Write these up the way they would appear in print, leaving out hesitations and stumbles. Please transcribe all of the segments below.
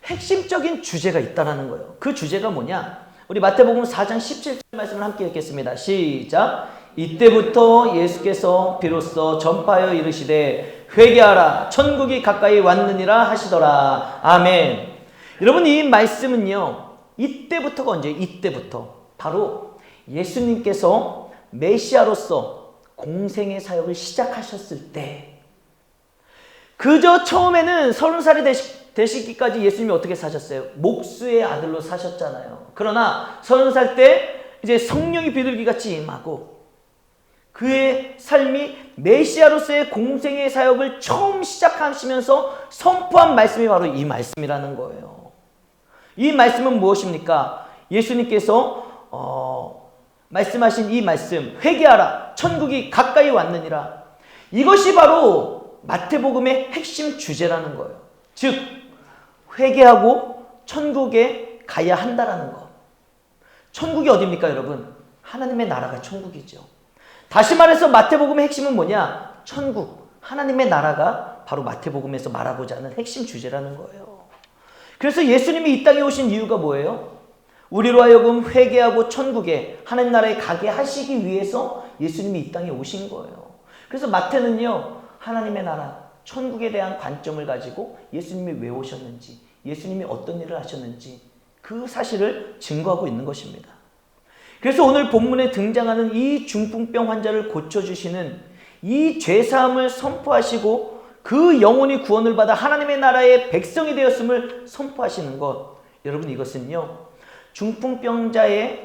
핵심적인 주제가 있다라는 거예요. 그 주제가 뭐냐? 우리 마태복음 4장 17절 말씀을 함께 읽겠습니다. 시작. 이때부터 예수께서 비로소 전파하여 이르시되 회개하라 천국이 가까이 왔느니라 하시더라. 아멘. 여러분, 이 말씀은요, 이때부터가 언제예요? 이때부터 바로 예수님께서 메시아로서 공생의 사역을 시작하셨을 때, 그저 처음에는 30살이 되시기까지 예수님이 어떻게 사셨어요? 목수의 아들로 사셨잖아요. 그러나 30살 때 이제 성령이 비둘기같이 임하고 그의 삶이 메시아로서의 공생의 사역을 처음 시작하시면서 선포한 말씀이 바로 이 말씀이라는 거예요. 이 말씀은 무엇입니까? 예수님께서 말씀하신 이 말씀, 회개하라 천국이 가까이 왔느니라, 이것이 바로 마태복음의 핵심 주제라는 거예요. 즉 회개하고 천국에 가야 한다라는 것. 천국이 어디입니까, 여러분? 하나님의 나라가 천국이죠. 다시 말해서 마태복음의 핵심은 뭐냐? 천국, 하나님의 나라가 바로 마태복음에서 말하고자 하는 핵심 주제라는 거예요. 그래서 예수님이 이 땅에 오신 이유가 뭐예요? 우리로 하여금 회개하고 천국에, 하나님 나라에 가게 하시기 위해서 예수님이 이 땅에 오신 거예요. 그래서 마태는요, 하나님의 나라, 천국에 대한 관점을 가지고 예수님이 왜 오셨는지, 예수님이 어떤 일을 하셨는지 그 사실을 증거하고 있는 것입니다. 그래서 오늘 본문에 등장하는 이 중풍병 환자를 고쳐주시는 이 죄사함을 선포하시고 그 영혼이 구원을 받아 하나님의 나라의 백성이 되었음을 선포하시는 것, 여러분, 이것은요, 중풍병자가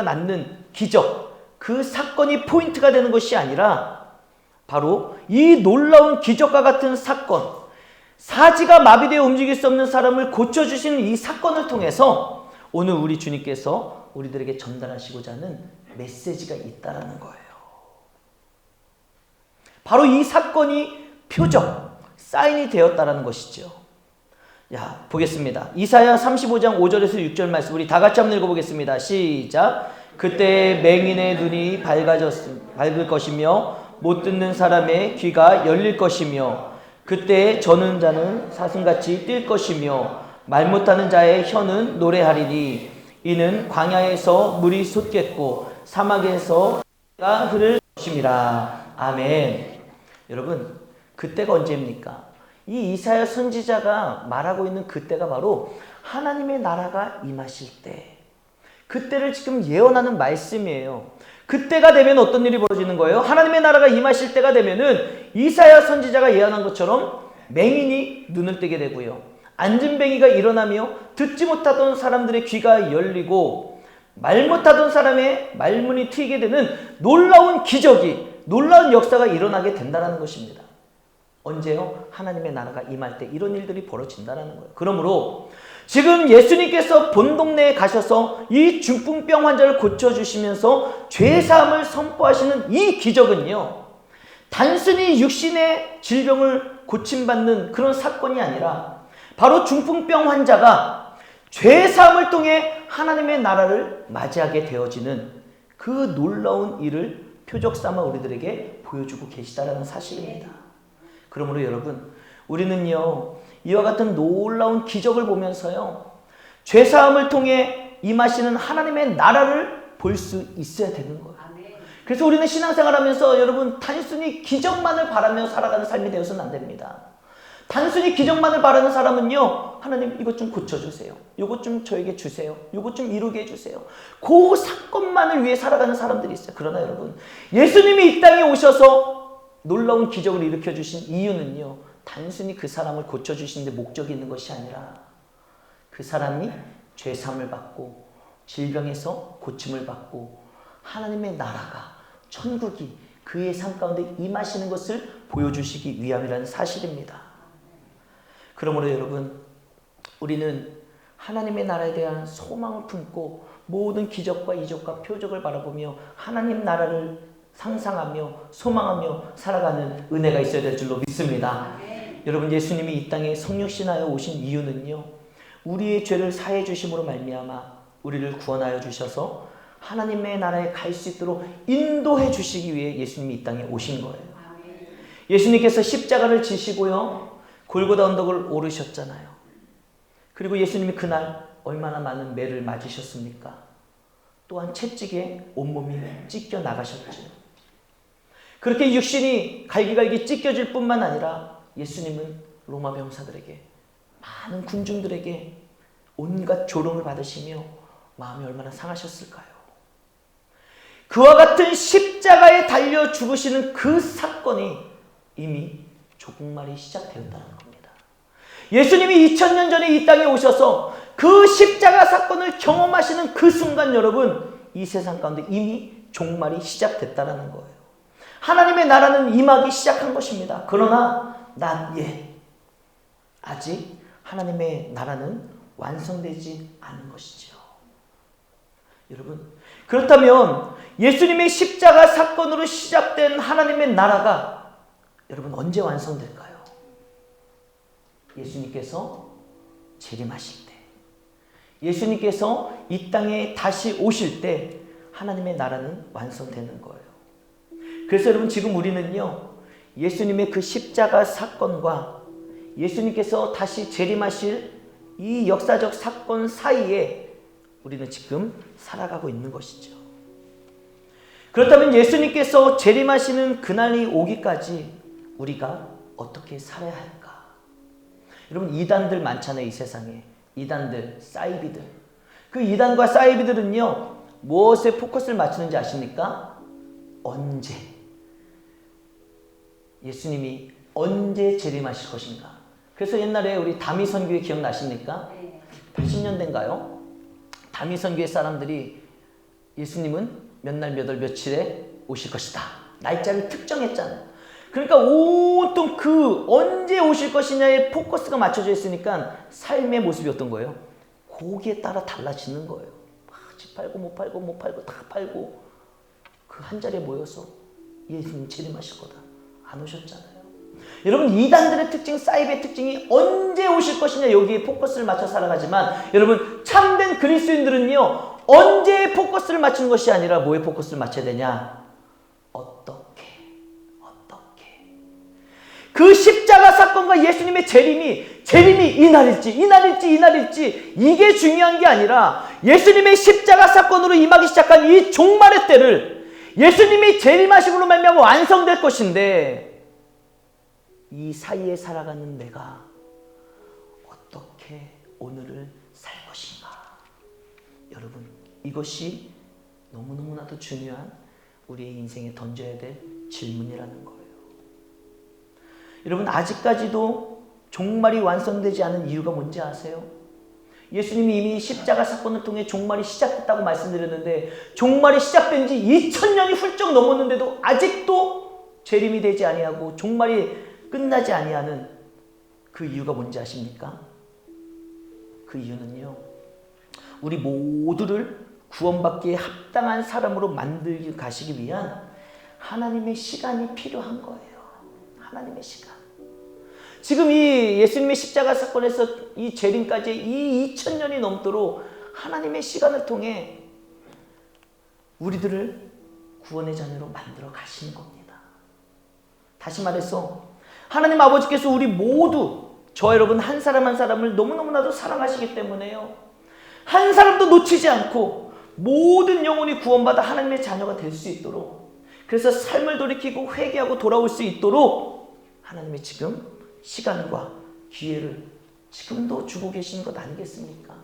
낳는 기적, 그 사건이 포인트가 되는 것이 아니라 바로 이 놀라운 기적과 같은 사건, 사지가 마비되어 움직일 수 없는 사람을 고쳐주시는 이 사건을 통해서 오늘 우리 주님께서 우리들에게 전달하시고자 하는 메시지가 있다는 거예요. 바로 이 사건이 표적, 사인이 되었다는 것이죠. 자, 보겠습니다. 이사야 35장 5절에서 6절 말씀 우리 다 같이 한번 읽어보겠습니다. 시작. 그때 맹인의 눈이 밝을 것이며 못 듣는 사람의 귀가 열릴 것이며 그때 저는 자는 사슴같이 뛸 것이며 말 못하는 자의 혀는 노래하리니 이는 광야에서 물이 솟겠고 사막에서 가 흐를 것임이라. 아멘. 여러분, 그때가 언제입니까? 이 이사야 선지자가 말하고 있는 그때가 바로 하나님의 나라가 임하실 때, 그때를 지금 예언하는 말씀이에요. 그때가 되면 어떤 일이 벌어지는 거예요? 하나님의 나라가 임하실 때가 되면은 이사야 선지자가 예언한 것처럼 맹인이 눈을 뜨게 되고요, 안진뱅이가 일어나며 듣지 못하던 사람들의 귀가 열리고 말 못하던 사람의 말문이 트이게 되는 놀라운 기적이, 놀라운 역사가 일어나게 된다는 것입니다. 언제요? 하나님의 나라가 임할 때 이런 일들이 벌어진다는 거예요. 그러므로 지금 예수님께서 본 동네에 가셔서 이 중풍병 환자를 고쳐주시면서 죄사함을 선포하시는 이 기적은요, 단순히 육신의 질병을 고침받는 그런 사건이 아니라 바로 중풍병 환자가 죄사함을 통해 하나님의 나라를 맞이하게 되어지는 그 놀라운 일을 표적 삼아 우리들에게 보여주고 계시다는 사실입니다. 그러므로 여러분, 우리는요, 이와 같은 놀라운 기적을 보면서요, 죄사함을 통해 임하시는 하나님의 나라를 볼 수 있어야 되는 거예요. 그래서 우리는 신앙생활하면서 여러분, 단순히 기적만을 바라며 살아가는 삶이 되어서는 안 됩니다. 단순히 기적만을 바라는 사람은요, 하나님 이것 좀 고쳐주세요, 이것 좀 저에게 주세요, 이것 좀 이루게 해주세요, 그 사건만을 위해 살아가는 사람들이 있어요. 그러나 여러분, 예수님이 이 땅에 오셔서 놀라운 기적을 일으켜주신 이유는요, 단순히 그 사람을 고쳐주시는데 목적이 있는 것이 아니라 그 사람이 죄사함을 받고 질병에서 고침을 받고 하나님의 나라가, 천국이 그의 삶 가운데 임하시는 것을 보여주시기 위함이라는 사실입니다. 그러므로 여러분, 우리는 하나님의 나라에 대한 소망을 품고 모든 기적과 이적과 표적을 바라보며 하나님 나라를 상상하며 소망하며 살아가는 은혜가 있어야 될 줄로 믿습니다. 여러분, 예수님이 이 땅에 성육신하여 오신 이유는요, 우리의 죄를 사해 주심으로 말미암아 우리를 구원하여 주셔서 하나님의 나라에 갈 수 있도록 인도해 주시기 위해 예수님이 이 땅에 오신 거예요. 예수님께서 십자가를 지시고요, 골고다 언덕을 오르셨잖아요. 그리고 예수님이 그날 얼마나 많은 매를 맞으셨습니까? 또한 채찍에 온몸이 찢겨 나가셨죠. 그렇게 육신이 갈기갈기 찢겨질 뿐만 아니라 예수님은 로마 병사들에게, 많은 군중들에게 온갖 조롱을 받으시며 마음이 얼마나 상하셨을까요? 그와 같은 십자가에 달려 죽으시는 그 사건이 이미 조국말이 시작되었다는 겁니다. 예수님이 2000년 전에 이 땅에 오셔서 그 십자가 사건을 경험하시는 그 순간 여러분, 이 세상 가운데 이미 종말이 시작됐다는 거예요. 하나님의 나라는 임하기 시작한 것입니다. 그러나 아직 하나님의 나라는 완성되지 않은 것이죠. 여러분, 그렇다면 예수님의 십자가 사건으로 시작된 하나님의 나라가 여러분 언제 완성될까요? 예수님께서 재림하실 때, 예수님께서 이 땅에 다시 오실 때 하나님의 나라는 완성되는 거예요. 그래서 여러분, 지금 우리는요, 예수님의 그 십자가 사건과 예수님께서 다시 재림하실 이 역사적 사건 사이에 우리는 지금 살아가고 있는 것이죠. 그렇다면 예수님께서 재림하시는 그날이 오기까지 우리가 어떻게 살아야 할까? 여러분, 이단들 많잖아요. 이 세상에 이단들, 사이비들. 그 이단과 사이비들은요, 무엇에 포커스를 맞추는지 아십니까? 언제, 예수님이 언제 재림하실 것인가. 그래서 옛날에 우리 다미선교회 기억나십니까? 80년대인가요? 다미선교회 사람들이 예수님은 몇 날 몇 월 며칠에 오실 것이다, 날짜를 특정했잖아요. 그러니까 온통 그 언제 오실 것이냐에 포커스가 맞춰져 있으니까 삶의 모습이 어떤 거예요? 거기에 따라 달라지는 거예요. 집 팔고 못 팔고 못 팔고 다 팔고 그 한 자리에 모여서 예수님 재림하실 거다, 안 오셨잖아요. 여러분, 이단들의 특징, 사이비의 특징이 언제 오실 것이냐, 여기에 포커스를 맞춰 살아가지만 여러분, 참된 그리스도인들은요, 언제에 포커스를 맞추는 것이 아니라 뭐에 포커스를 맞춰야 되냐? 어떻게 그 십자가 사건과 예수님의 재림이 이날일지 이게 중요한 게 아니라 예수님의 십자가 사건으로 임하기 시작한 이 종말의 때를 예수님이 재림하심으로 말미암아 완성될 것인데, 이 사이에 살아가는 내가 어떻게 오늘을 살 것인가? 여러분, 이것이 너무너무나도 중요한 우리의 인생에 던져야 될 질문이라는 거예요. 여러분, 아직까지도 종말이 완성되지 않은 이유가 뭔지 아세요? 예수님이 이미 십자가 사건을 통해 종말이 시작됐다고 말씀드렸는데, 종말이 시작된 지 2000년이 훌쩍 넘었는데도 아직도 재림이 되지 아니하고 종말이 끝나지 아니하는 그 이유가 뭔지 아십니까? 그 이유는요, 우리 모두를 구원받기에 합당한 사람으로 만들기 가시기 위한 하나님의 시간이 필요한 거예요. 하나님의 시간. 지금 이 예수님의 십자가 사건에서 이 재림까지 이 2000년이 넘도록 하나님의 시간을 통해 우리들을 구원의 자녀로 만들어 가시는 겁니다. 다시 말해서 하나님 아버지께서 우리 모두, 저 여러분 한 사람 한 사람을 너무너무나도 사랑하시기 때문에요, 한 사람도 놓치지 않고 모든 영혼이 구원받아 하나님의 자녀가 될 수 있도록, 그래서 삶을 돌이키고 회개하고 돌아올 수 있도록 하나님이 지금 시간과 기회를 지금도 주고 계시는 것 아니겠습니까?